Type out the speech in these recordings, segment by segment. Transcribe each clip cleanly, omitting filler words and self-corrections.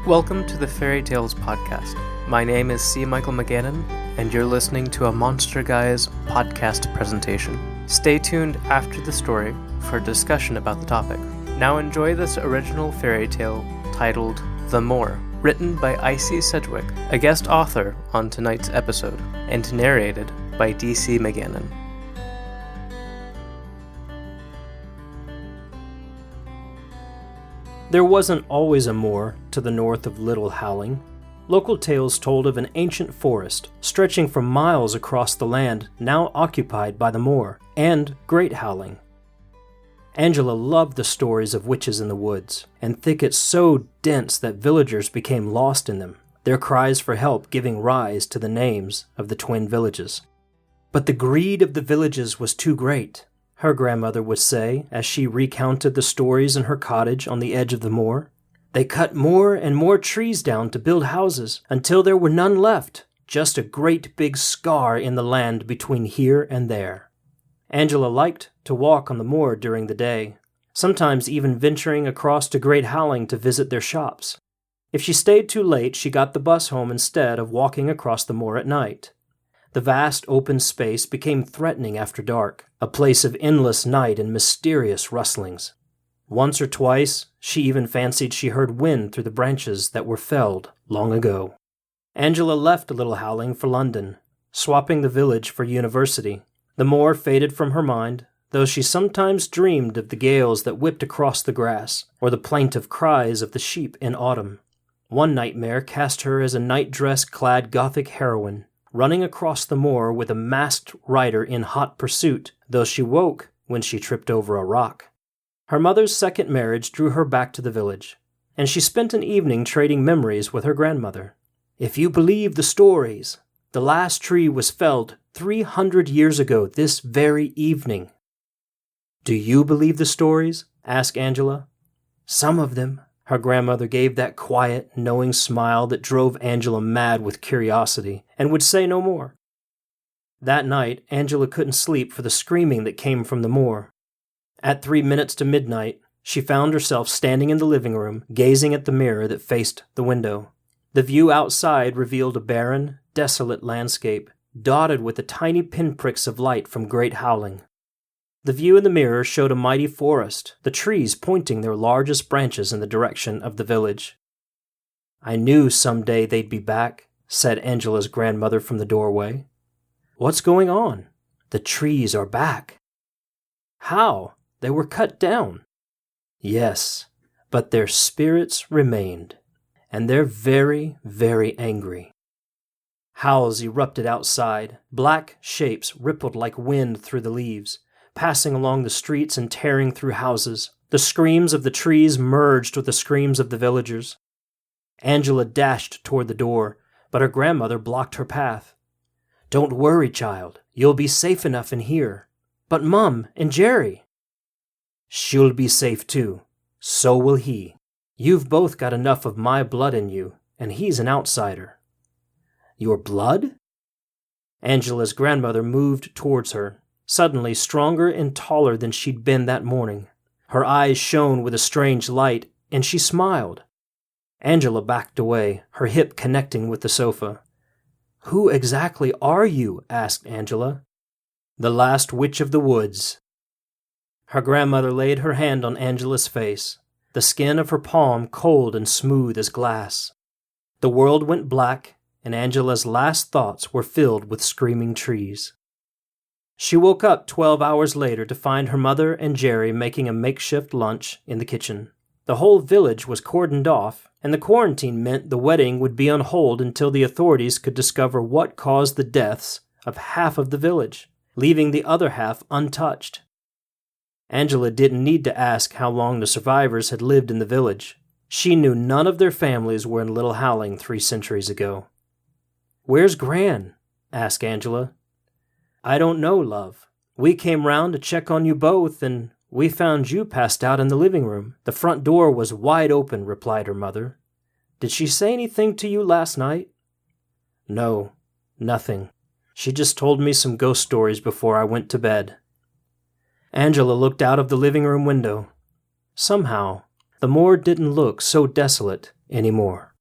Welcome to the Faerie Tales Podcast. My name is C. Michael McGannon, and you're listening to a Monster Guys podcast presentation. Stay tuned after the story for a discussion about the topic. Now enjoy this original fairy tale titled The Moor, written by Icy Sedgwick, a guest author on tonight's episode, and narrated by D.C. McGannon. There wasn't always a moor to the north of Little Howling. Local tales told of an ancient forest stretching for miles across the land now occupied by the moor and Great Howling. Angela loved the stories of witches in the woods, and thickets so dense that villagers became lost in them, their cries for help giving rise to the names of the twin villages. But the greed of the villages was too great, her grandmother would say as she recounted the stories in her cottage on the edge of the moor. They cut more and more trees down to build houses until there were none left, just a great big scar in the land between here and there. Angela liked to walk on the moor during the day, sometimes even venturing across to Great Howling to visit their shops. If she stayed too late, she got the bus home instead of walking across the moor at night. The vast open space became threatening after dark, a place of endless night and mysterious rustlings. Once or twice, she even fancied she heard wind through the branches that were felled long ago. Angela left Little Howling for London, swapping the village for university. The moor faded from her mind, though she sometimes dreamed of the gales that whipped across the grass, or the plaintive cries of the sheep in autumn. One nightmare cast her as a night-dress-clad Gothic heroine, running across the moor with a masked rider in hot pursuit, though she woke when she tripped over a rock. Her mother's second marriage drew her back to the village, and she spent an evening trading memories with her grandmother. If you believe the stories, the last tree was felled 300 years ago this very evening. Do you believe the stories? Asked Angela. Some of them. Her grandmother gave that quiet, knowing smile that drove Angela mad with curiosity, and would say no more. That night, Angela couldn't sleep for the screaming that came from the moor. At 3 minutes to midnight, she found herself standing in the living room, gazing at the mirror that faced the window. The view outside revealed a barren, desolate landscape, dotted with the tiny pinpricks of light from Great Howling. The view in the mirror showed a mighty forest, the trees pointing their largest branches in the direction of the village. I knew someday they'd be back, said Angela's grandmother from the doorway. What's going on? The trees are back. How? They were cut down. Yes, but their spirits remained, and they're very, very angry. Howls erupted outside. Black shapes rippled like wind through the leaves, passing along the streets and tearing through houses. The screams of the trees merged with the screams of the villagers. Angela dashed toward the door, but her grandmother blocked her path. Don't worry, child. You'll be safe enough in here. But Mum and Jerry. She'll be safe too. So will he. You've both got enough of my blood in you, and he's an outsider. Your blood? Angela's grandmother moved towards her, suddenly stronger and taller than she'd been that morning. Her eyes shone with a strange light, and she smiled. Angela backed away, her hip connecting with the sofa. Who exactly are you? Asked Angela. The last witch of the woods. Her grandmother laid her hand on Angela's face, the skin of her palm cold and smooth as glass. The world went black, and Angela's last thoughts were filled with screaming trees. She woke up 12 hours later to find her mother and Jerry making a makeshift lunch in the kitchen. The whole village was cordoned off, and the quarantine meant the wedding would be on hold until the authorities could discover what caused the deaths of half of the village, leaving the other half untouched. Angela didn't need to ask how long the survivors had lived in the village. She knew none of their families were in Little Howling 3 centuries ago. Where's Gran? Asked Angela. I don't know, love. We came round to check on you both, and we found you passed out in the living room. The front door was wide open, replied her mother. Did she say anything to you last night? No, nothing. She just told me some ghost stories before I went to bed. Angela looked out of the living room window. Somehow, the moor didn't look so desolate anymore.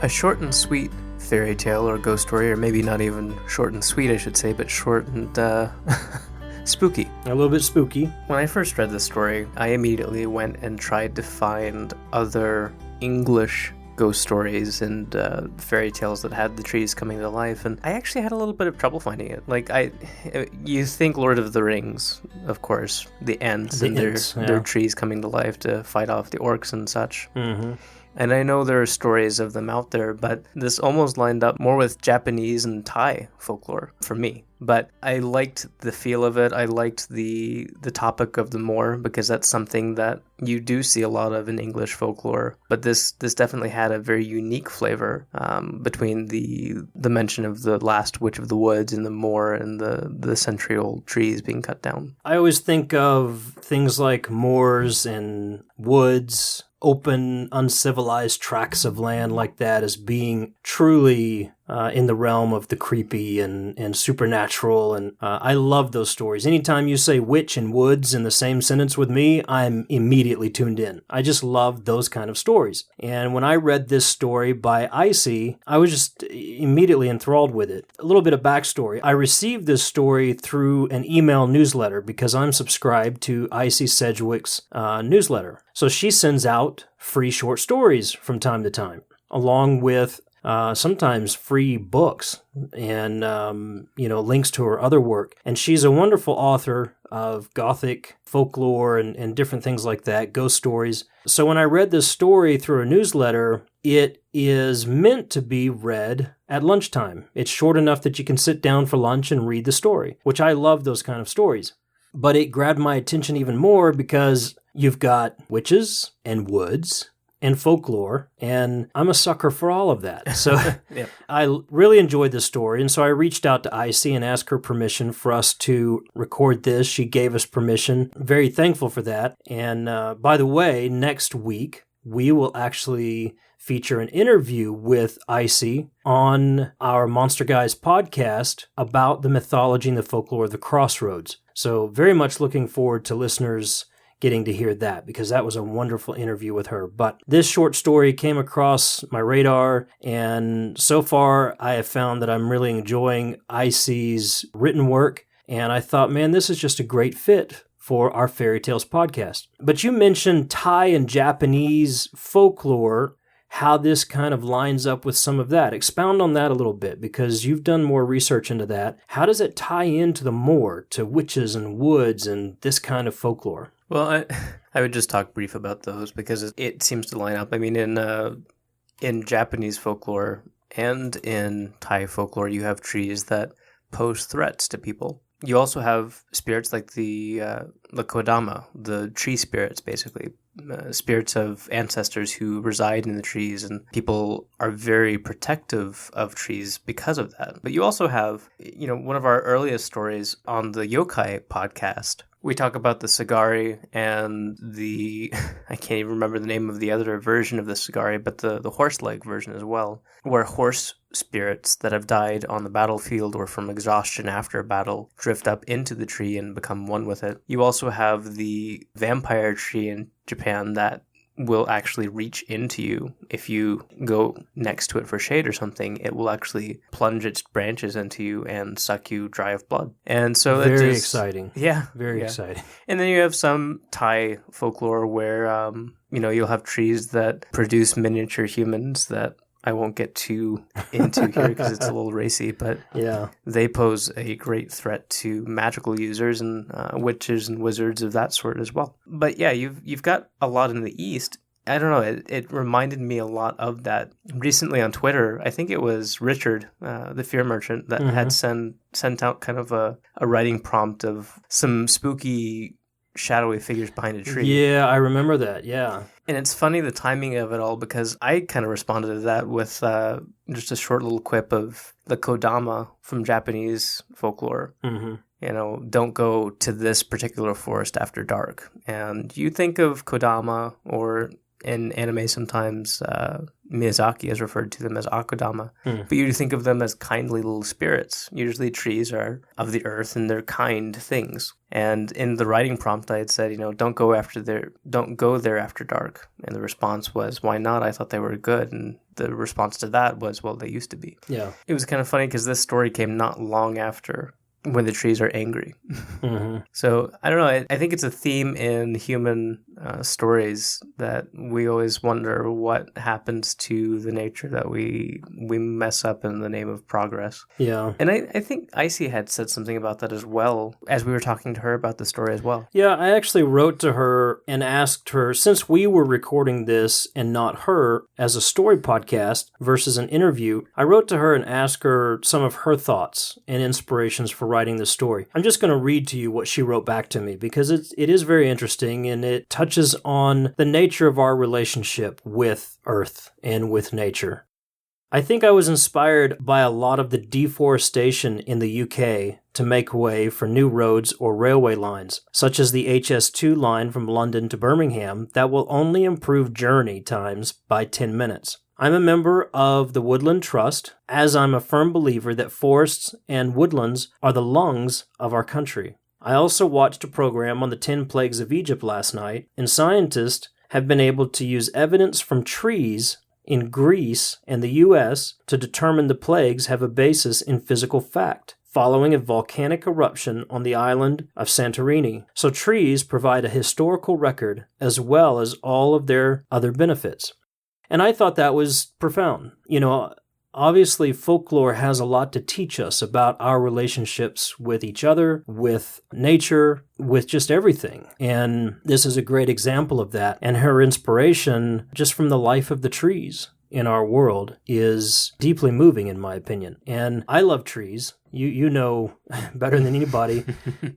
A short and sweet fairy tale or ghost story, or maybe not even short and sweet, I should say, but short and spooky. A little bit spooky. When I first read this story, I immediately went and tried to find other English ghost stories and fairy tales that had the trees coming to life, and I actually had a little bit of trouble finding it. Like, you think Lord of the Rings, of course, the Ents and their trees coming to life to fight off the orcs and such. Mm-hmm. And I know there are stories of them out there, but this almost lined up more with Japanese and Thai folklore for me. But I liked the feel of it. I liked the topic of the Moor, because that's something that you do see a lot of in English folklore. But this definitely had a very unique flavor between the mention of the last witch of the woods and the Moor and the century-old trees being cut down. I always think of things like moors and woods, open, uncivilized tracts of land like that as being truly in the realm of the creepy and supernatural. And I love those stories. Anytime you say witch and woods in the same sentence with me, I'm immediately tuned in. I just love those kind of stories. And when I read this story by Icy, I was just immediately enthralled with it. A little bit of backstory. I received this story through an email newsletter because I'm subscribed to Icy Sedgwick's newsletter. So she sends out free short stories from time to time, along with sometimes free books and, links to her other work. And she's a wonderful author of Gothic folklore and different things like that, ghost stories. So when I read this story through a newsletter, it is meant to be read at lunchtime. It's short enough that you can sit down for lunch and read the story, which I love those kind of stories. But it grabbed my attention even more because you've got witches and woods and folklore, and I'm a sucker for all of that. So Yep. I really enjoyed this story, and so I reached out to Icy and asked her permission for us to record this. She gave us permission. Very thankful for that. And by the way, next week, we will actually feature an interview with Icy on our Monster Guys podcast about the mythology and the folklore of the Crossroads. So very much looking forward to listeners getting to hear that, because that was a wonderful interview with her. But this short story came across my radar, and so far I have found that I'm really enjoying Icy's written work, and I thought, man, this is just a great fit for our Faerie Tales podcast. But you mentioned Thai and Japanese folklore, how this kind of lines up with some of that. Expound on that a little bit, because you've done more research into that. How does it tie into the Moor, to witches and woods and this kind of folklore? Well, I would just talk brief about those because it seems to line up. I mean, in Japanese folklore and in Thai folklore, you have trees that pose threats to people. You also have spirits like the kodama, the tree spirits, basically. Spirits of ancestors who reside in the trees, and people are very protective of trees because of that. But you also have, one of our earliest stories on the Yokai podcast. We talk about the Sagari and I can't even remember the name of the other version of the Sagari, but the horse leg version as well, where horse spirits that have died on the battlefield or from exhaustion after a battle drift up into the tree and become one with it. You also have the vampire tree in Japan that will actually reach into you. If you go next to it for shade or something, it will actually plunge its branches into you and suck you dry of blood. And so very exciting. Yeah. Very exciting. And then you have some Thai folklore where, you'll have trees that produce miniature humans that I won't get too into here because it's a little racy, but yeah, they pose a great threat to magical users and witches and wizards of that sort as well. But yeah, you've got a lot in the East. I don't know, it reminded me a lot of that. Recently on Twitter, I think it was Richard, the Fear Merchant, that had sent out kind of a writing prompt of some spooky shadowy figures behind a tree. Yeah, I remember that, yeah. And it's funny, the timing of it all, because I kind of responded to that with just a short little quip of the kodama from Japanese folklore. Mm-hmm. Don't go to this particular forest after dark. And you think of kodama or in anime sometimes Miyazaki has referred to them as Akudama, but you think of them as kindly little spirits. Usually trees are of the earth and they're kind things. And in the writing prompt I had said, don't go there after dark. And the response was, why not? I thought they were good. And the response to that was, well, they used to be. Yeah. It was kind of funny because this story came not long after when the trees are angry. So I don't know. I think it's a theme in human stories that we always wonder what happens to the nature that we mess up in the name of progress. Yeah. And I think Icy had said something about that as well as we were talking to her about the story as well. Yeah, I actually wrote to her and asked her, since we were recording this and not her as a story podcast versus an interview, I wrote to her and asked her some of her thoughts and inspirations for writing the story. I'm just going to read to you what she wrote back to me because it is very interesting and it touches on the nature of our relationship with Earth and with nature. I think I was inspired by a lot of the deforestation in the UK to make way for new roads or railway lines, such as the HS2 line from London to Birmingham that will only improve journey times by 10 minutes. I'm a member of the Woodland Trust, as I'm a firm believer that forests and woodlands are the lungs of our country. I also watched a program on the 10 plagues of Egypt last night, and scientists have been able to use evidence from trees in Greece and the U.S. to determine the plagues have a basis in physical fact, following a volcanic eruption on the island of Santorini. So trees provide a historical record as well as all of their other benefits. And I thought that was profound. Obviously folklore has a lot to teach us about our relationships with each other, with nature, with just everything. And this is a great example of that. And her inspiration, just from the life of the trees in our world, is deeply moving in my opinion. And I love trees. You know better than anybody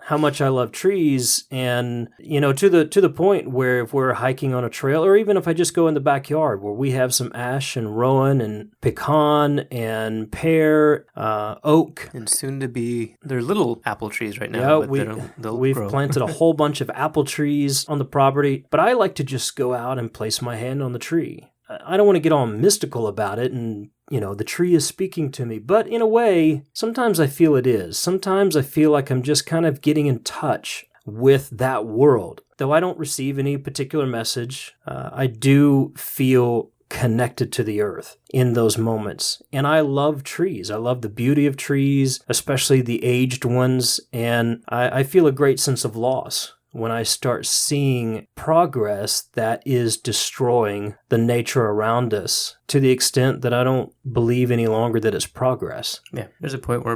how much I love trees, and to the point where if we're hiking on a trail, or even if I just go in the backyard where we have some ash and rowan and pecan and pear, oak, and soon to be they're little apple trees right now. Yeah, they'll we've grow. planted a whole bunch of apple trees on the property, but I like to just go out and place my hand on the tree. I don't want to get all mystical about it and the tree is speaking to me. But in a way, sometimes I feel it is. Sometimes I feel like I'm just kind of getting in touch with that world. Though I don't receive any particular message, I do feel connected to the earth in those moments. And I love trees. I love the beauty of trees, especially the aged ones. And I feel a great sense of loss when I start seeing progress that is destroying the nature around us to the extent that I don't believe any longer that it's progress. Yeah, there's a point where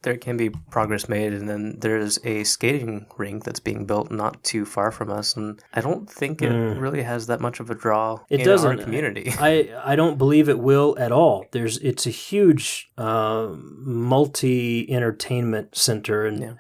there can be progress made, and then there's a skating rink that's being built not too far from us, and I don't think it really has that much of a draw in our community. I don't believe it will at all. It's a huge multi-entertainment center, and yeah.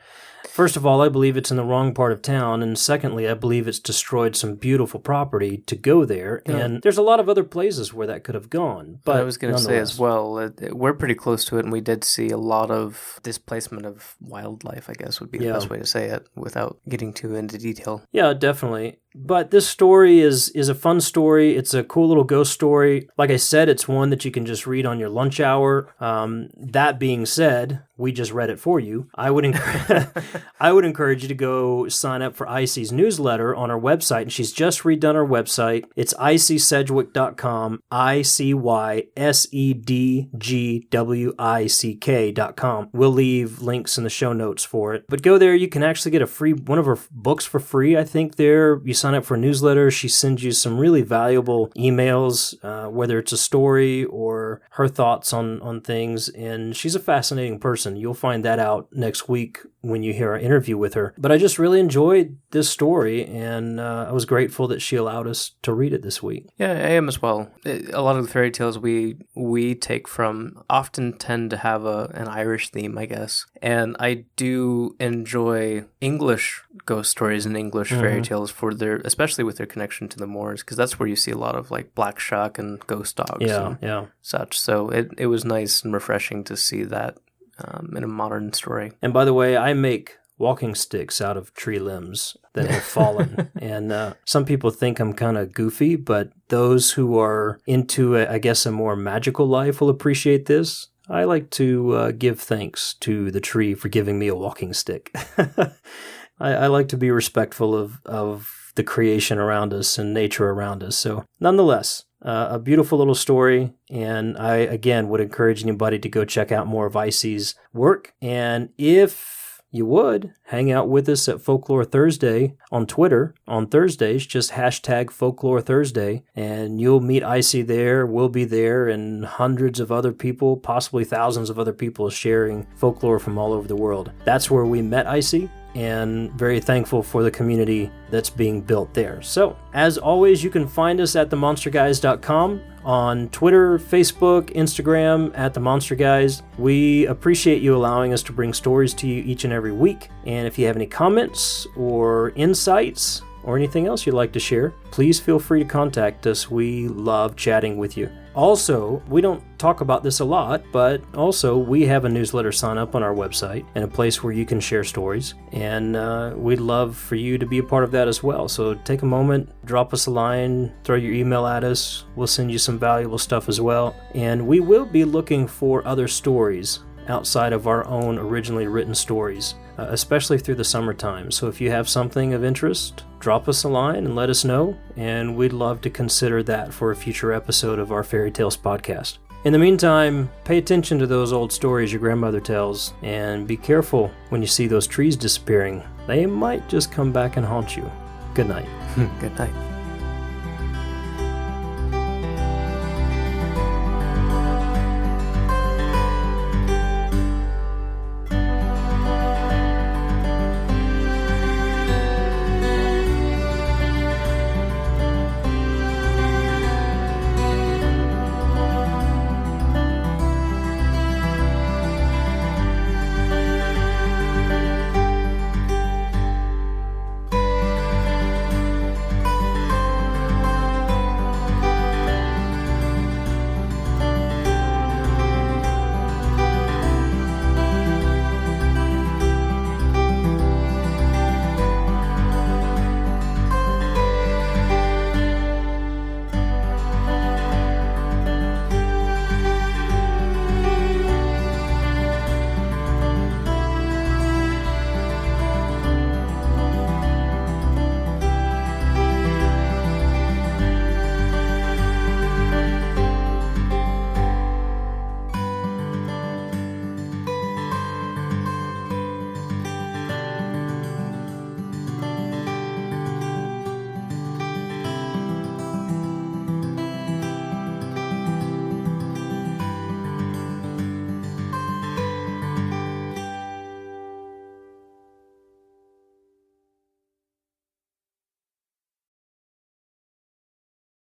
First of all, I believe it's in the wrong part of town, and secondly, I believe it's destroyed some beautiful property to go there, and there's a lot of other places where that could have gone. But I was going to say as well, we're pretty close to it, and we did see a lot of displacement of wildlife, I guess would be the best way to say it, without getting too into detail. Yeah, definitely. But this story is a fun story. It's a cool little ghost story. Like I said, it's one that you can just read on your lunch hour. That being said, we just read it for you. I would encourage you to go sign up for Icy's newsletter on our website. And she's just redone our website. It's icysedgwick.com, icysedgwick.com. We'll leave links in the show notes for it. But go there. You can actually get one of her books for free, I think, there. You sign up for a newsletter. She sends you some really valuable emails, whether it's a story or her thoughts on things. And she's a fascinating person. You'll find that out next week when you hear our interview with her. But I just really enjoyed this story, and I was grateful that she allowed us to read it this week. Yeah, I am as well. A lot of the fairy tales we take from often tend to have an Irish theme, I guess. And I do enjoy English ghost stories and English fairy tales especially with their connection to the Moors, because that's where you see a lot of like black shuck and ghost dogs and such. So it was nice and refreshing to see that in a modern story. And by the way, I make walking sticks out of tree limbs that have fallen. And some people think I'm kind of goofy, but those who are into, a more magical life will appreciate this. I like to give thanks to the tree for giving me a walking stick. I like to be respectful of the creation around us and nature around us. So nonetheless, a beautiful little story, and I, again, would encourage anybody to go check out more of Icy's work. And if you would, hang out with us at Folklore Thursday on Twitter on Thursdays, just hashtag Folklore Thursday, and you'll meet Icy there, we'll be there, and hundreds of other people, possibly thousands of other people sharing folklore from all over the world. That's where we met Icy, and very thankful for the community that's being built there. So, as always, you can find us at themonsterguys.com, on Twitter, Facebook, Instagram, at The Monster Guys. We appreciate you allowing us to bring stories to you each and every week. And if you have any comments or insights or anything else you'd like to share, please feel free to contact us. We love chatting with you. Also, we don't talk about this a lot, but also we have a newsletter sign up on our website and a place where you can share stories. And we'd love for you to be a part of that as well. So take a moment, drop us a line, throw your email at us. We'll send you some valuable stuff as well. And we will be looking for other stories outside of our own originally written stories, especially through the summertime. So if you have something of interest, drop us a line and let us know, and we'd love to consider that for a future episode of our Faerie Tales podcast. In the meantime, pay attention to those old stories your grandmother tells, and be careful when you see those trees disappearing. They might just come back and haunt you. Good night. Good night.